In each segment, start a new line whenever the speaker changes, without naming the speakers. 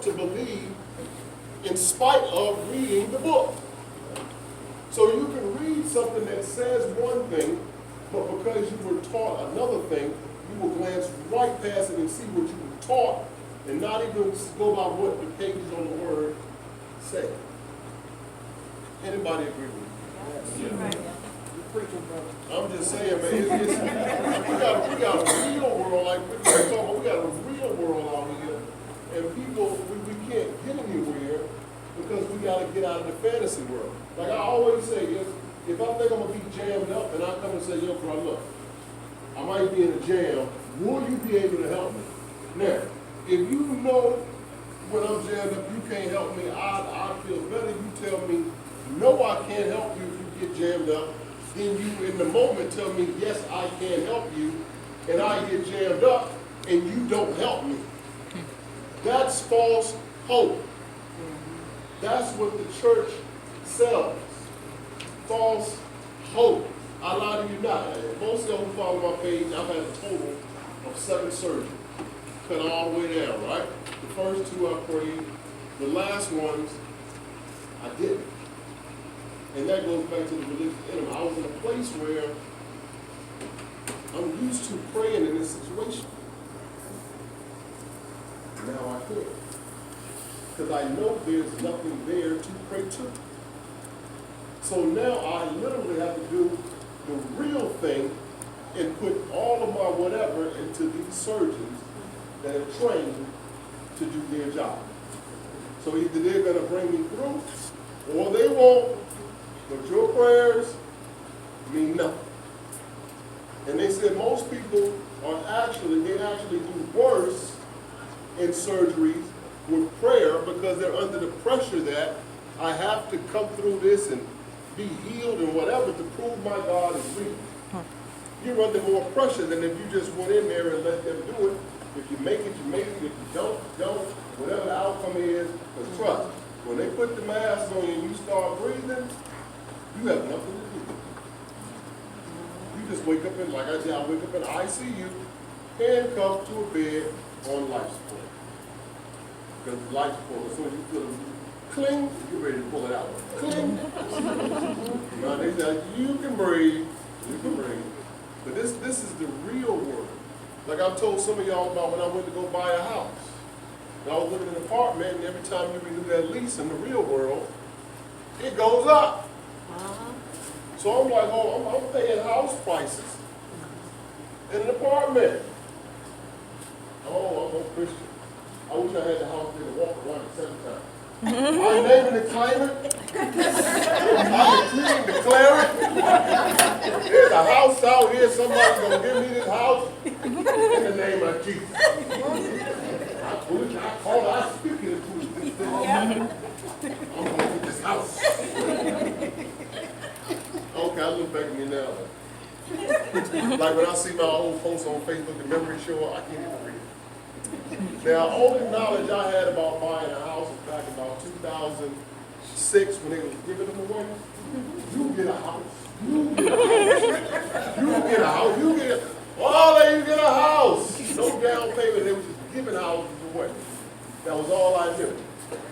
want to believe in spite of reading the book. So you can read something that says one thing, but because you were taught another thing, you will glance right past it and see what you were taught and not even go by what the pages on the word say. Anybody agree with me?
Yes.
Yeah.
You're preaching, brother.
I'm just saying, man, we got a real world, like we were talking about, we got a real world out here, and people, we can't get anywhere because we got to get out of the fantasy world. Like I always say, if I think I'm going to be jammed up and I come and say, yo, bro, look, I might be in a jam, will you be able to help me? Now, if you know when I'm jammed up, you can't help me, I feel better you tell me, no, I can't help you if you get jammed up, then you in the moment tell me, yes, I can help you, and I get jammed up, and you don't help me. That's false hope. That's what the church sells. False hope. I lie to you not. Most of you who follow my page, I've had a total of 7 surgeries. Cut all the way down, right? The first 2 I prayed. The last ones, I didn't. And that goes back to the religious enemy. I was in a place where I'm used to praying in this situation. Now I could. Because I know there's nothing there to pray to. So now I literally have to do the real thing and put all of my whatever into these surgeons that are trained to do their job. So either they're going to bring me through or they won't. But your prayers mean nothing. And they said most people they actually do worse in surgeries with prayer because they're under the pressure that I have to come through this and be healed and whatever to prove my God is real. You're under more pressure than if you just went in there and let them do it. If you make it, you make it. If you don't, whatever the outcome is, because trust, when they put the mask on you and you start breathing, you have nothing to do. You just wake up in, like I said, I wake up in ICU, handcuffed to a bed on life support. Because life support, as soon as you feel it cling, you're ready to pull it out. Cling. Now they say, you can breathe. But this is the real world. Like I've told some of y'all about when I went to go buy a house. And I was looking at an apartment, and every time you renew that lease in the real world, it goes up. So I'm like, oh, I'm paying house prices in an apartment. Oh, I'm a Christian. I wish I had the house there to walk around it 7 times. I name and claim it. I decree and declare it. There's a house out here. Somebody's going to give me this house in the name of Jesus. I speak it into existence. I'm going to get this house. Okay, I look back at me now. Like when I see my old posts on Facebook, the memory show, I can't even read it. Now, only knowledge I had about buying a house was back about 2006 when they was giving them away. You get a house. You get a house. You get a house. You get you get a house. No down payment. They were just giving houses away. That was all I knew.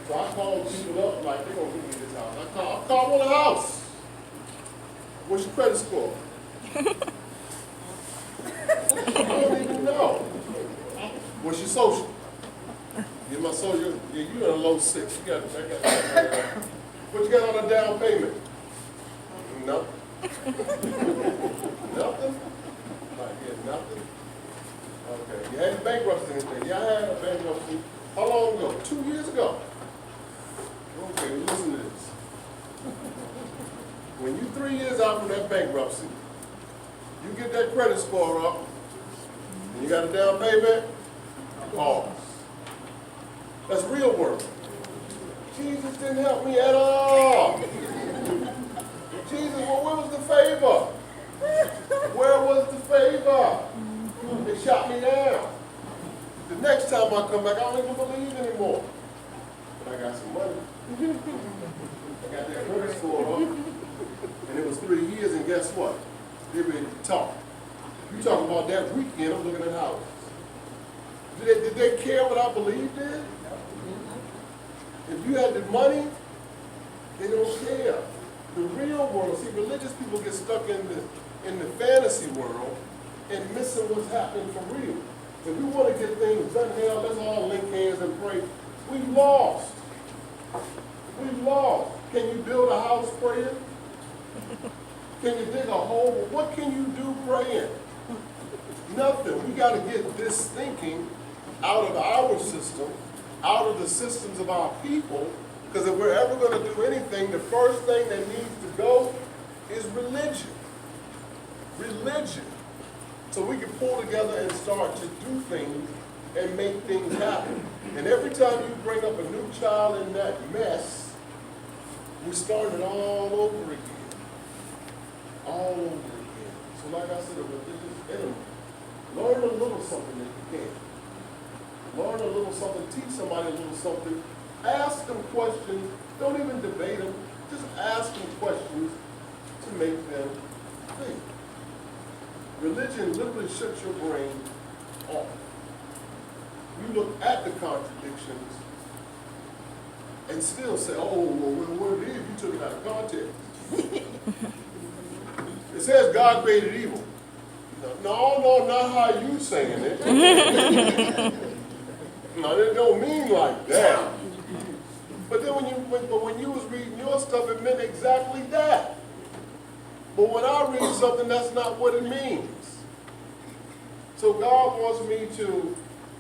So I called people up like, they're going to give me this house. I called on a house. What's your credit score? I don't even know. What's your social? Get my social. Yeah, you in a low 6. You got what you got on a down payment? No. Nothing? Nothing? Okay. You had bankruptcy and anything? Yeah, I had a bankruptcy. How long ago? 2 years ago. Okay, listen to this. When you 3 years out from that bankruptcy, you get that credit score up, and you got a down payment, pause. That's real work. Jesus didn't help me at all. Jesus, well, where was the favor? Where was the favor? They shot me down. The next time I come back, I don't even believe anymore. But I got some money. I got that credit score up. And it was 3 years, and guess what? They're ready to talk. You talking about that weekend, I'm looking at houses. Did they care what I believed in? you had the money, they don't care. The real world, see, religious people get stuck in the fantasy world and missing what's happening for real. If we want to get things done here, let's all link hands and pray. We lost. We lost. Can you build a house praying? Can you dig a hole? What can you do praying? Nothing. We got to get this thinking out of our system, out of the systems of our people, because if we're ever going to do anything, the first thing that needs to go is religion. Religion. So we can pull together and start to do things and make things happen. And every time you bring up a new child in that mess, we start it all over again. All over again. So like I said, a religious enemy. Learn a little something if you can. Learn a little something, teach somebody a little something. Ask them questions. Don't even debate them. Just ask them questions to make them think. Religion literally shuts your brain off. You look at the contradictions and still say, oh, well, what it is, you took it out of context. It says God created evil. No, not how you saying it. No, it don't mean like that. But then when you was reading your stuff, it meant exactly that. But when I read something, that's not what it means. So God wants me to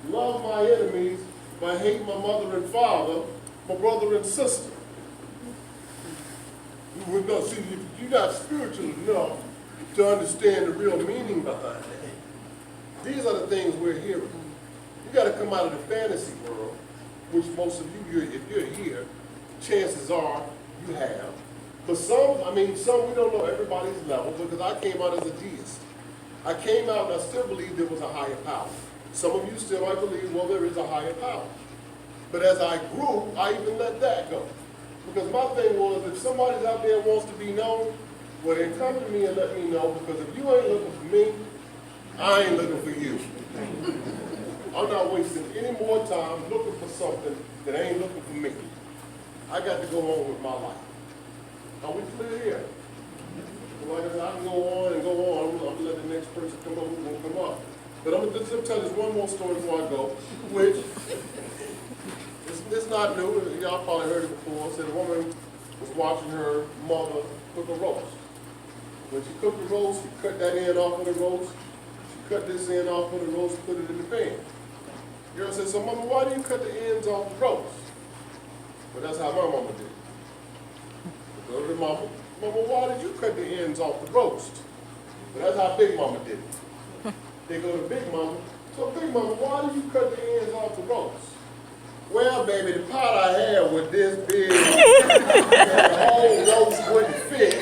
love my enemies, but hate my mother and father, my brother and sister. No, see, you're not spiritual enough to understand the real meaning behind it. These are the things we're hearing. You got to come out of the fantasy world, which most of you, if you're here, chances are you have. But some we don't know everybody's level, because I came out as a deist. I came out and I still believe there was a higher power. Some of you still might believe, well, there is a higher power. But as I grew, I even let that go. Because my thing was, if somebody's out there wants to be known, well, then come to me and let me know, because if you ain't looking for me, I ain't looking for you. I'm not wasting any more time looking for something that ain't looking for me. I got to go on with my life. Are we clear here? Like I said, I can go on and go on. I'm going to let the next person come up who's going to come up. But I'm going to just tell this one more story before I go, which it's not new. Y'all probably heard it before. Said a woman was watching her mother cook a roast. When she cooked the roast, she cut that end off of the roast. She cut this end off of the roast, put it in the pan. The girl said, so Mama, why do you cut the ends off the roast? Well, that's how my mama did it. Go to the mama, Mama, why did you cut the ends off the roast? Well, that's how Big Mama did it. They go to Big Mama, so Big Mama, why did you cut the ends off the roast? Well, baby, the pot I had was this big, and the whole roast wouldn't fit,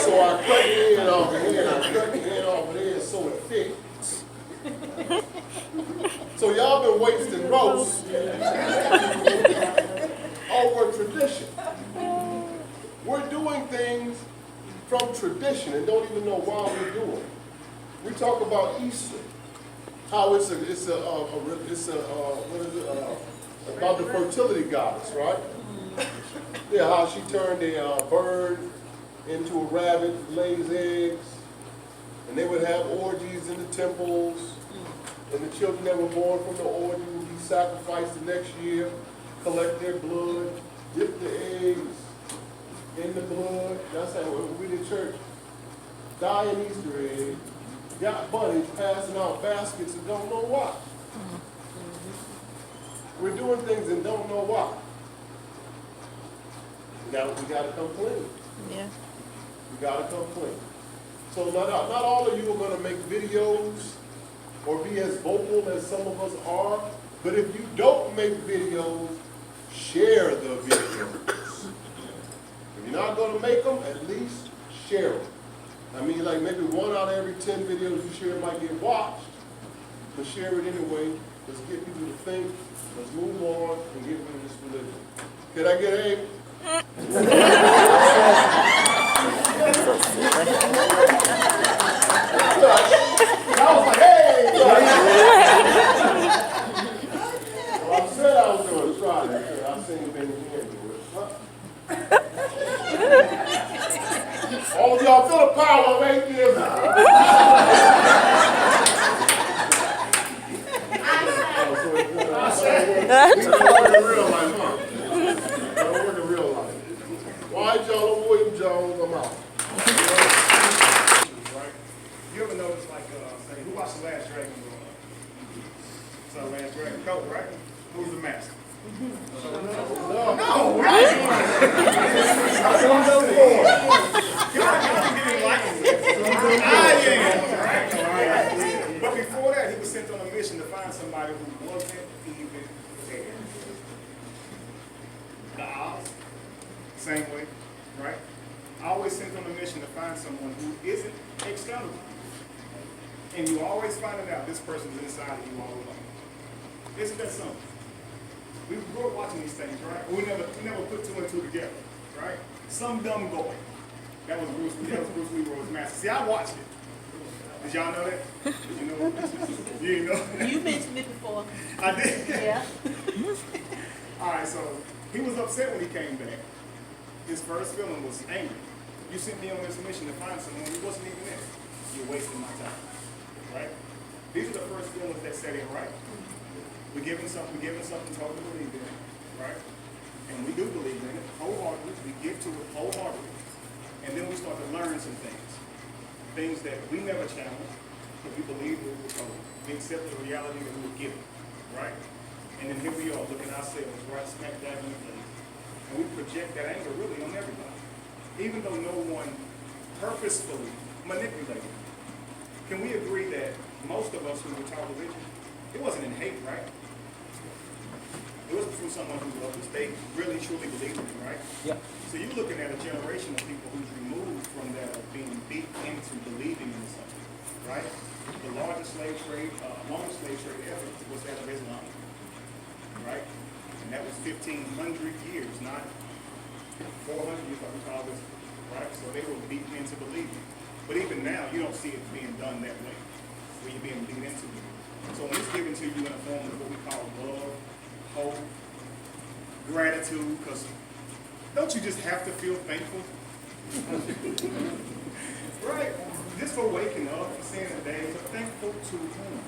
so I cut the end off the end, I cut the end off the end so it fits. So y'all been wasting roast over tradition. We're doing things from tradition and don't even know why we're doing it. We talk about Easter, how it's about the fertility goddess, right? Yeah, how she turned a bird into a rabbit, lays eggs, and they would have orgies in the temples, and the children that were born from the orgy would be sacrificed the next year, collect their blood, dip the eggs in the blood. That's how we did church. Die an Easter egg, got bunnies passing out baskets and don't know why. We're doing things and don't know why. We got to come clean.
Yeah.
We got to come clean. So not all of you are going to make videos or be as vocal as some of us are, but if you don't make videos, share the videos. If you're not going to make them, at least share them. I mean, like maybe 1 out of every 10 videos you share might get watched, but share it anyway. Let's get people to think. Let's move on and get rid of this religion. Can I get a? I was like, hey! Well, I said I was going to try that. I seen Benny Hinn. All of y'all feel the power of atheism. It don't work in real life, huh? It don't work in real life. Why y'all, I'm William Jones, I'm out.
Right? You ever notice, like, say, who watched The Last Dragon growing up? It's The Last Dragon Coat, right? Who's the master? No, right? Y'all didn't like it. Right? But before that, he was sent on a mission to find somebody who wasn't even there. The Oz, same way, right? Always sent on a mission to find someone who isn't external. And you always finding out this person's inside of you all along. Isn't that something? We grew up watching these things, right? We never put two and two together, right? Some dumb boy. That was Bruce Leroy's master. See, I watched it. Did y'all know that? Did you know it? You didn't know?
You mentioned it before.
I did.
Yeah.
All right, so he was upset when he came back. His first feeling was anger. You sent me on this mission to find someone who wasn't even there. You're wasting my time, right? These are the first feelings that set in, right? We're given something told to believe in, right? And we do believe in it wholeheartedly. We give to it wholeheartedly. And then we start to learn some things that we never challenged, but we believe we were told. We accept the reality that we were given, right? And then here we are looking ourselves right smack dab in the face. And we project that anger really on everybody, even though no one purposefully manipulated. Can we agree that most of us who were taught religion, it wasn't in hate, right? It was from someone who loved us. They really, truly believed in it, right?
Yeah.
So you're looking at a generation of people who's removed from that, of being beat into believing in something, right? The largest slave trade, longest slave trade ever was that of Islam, right? And that was 1,500 years, not 400 years like we call this, right? So they were beaten into believing. But even now, you don't see it being done that way, where you're being beat into it. So when it's given to you in a form of what we call love, hope, gratitude, because don't you just have to feel thankful? Right? Just for waking up, for seeing the day, but thankful to whom?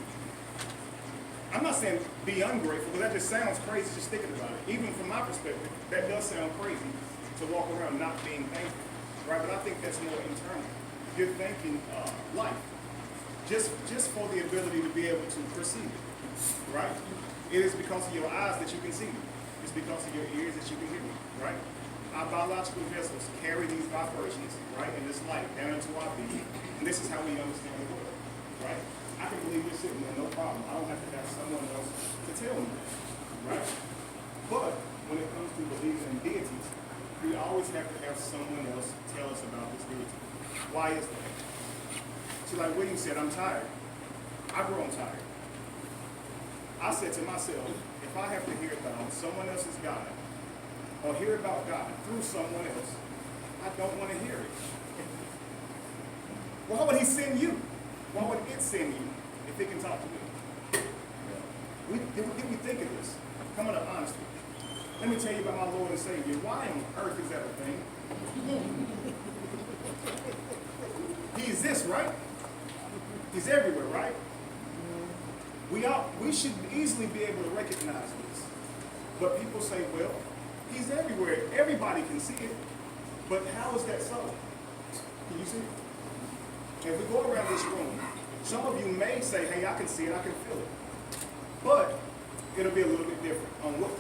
I'm not saying be ungrateful, because that just sounds crazy just thinking about it. Even from my perspective, that does sound crazy to walk around not being thankful, right? But I think that's more internal. You're thanking life, just for the ability to be able to perceive it, right? It is because of your eyes that you can see it. It's because of your ears that you can hear it, right? Our biological vessels carry these vibrations, right, in this light down into our being, and this is how we understand the world, right? I can believe you're sitting there, no problem. I don't have to have someone else to tell me that, right? But when it comes to believing in deities, we always have to have someone else tell us about this deity. Why is that? So like William said, I'm tired. I've grown tired. I said to myself, if I have to hear about someone else's God, or hear about God through someone else, I don't want to hear it. Why would he send you? Why would it send you if it can talk to me? Did we think of this? Coming up honestly. Let me tell you about my Lord and Savior. Why on earth is that a thing? He exists, right? He's everywhere, right? We should easily be able to recognize this. But people say, well, he's everywhere. Everybody can see it. But how is that so? Can you see it? If we go around this room, some of you may say, hey, I can see it, I can feel it. But it'll be a little bit different on what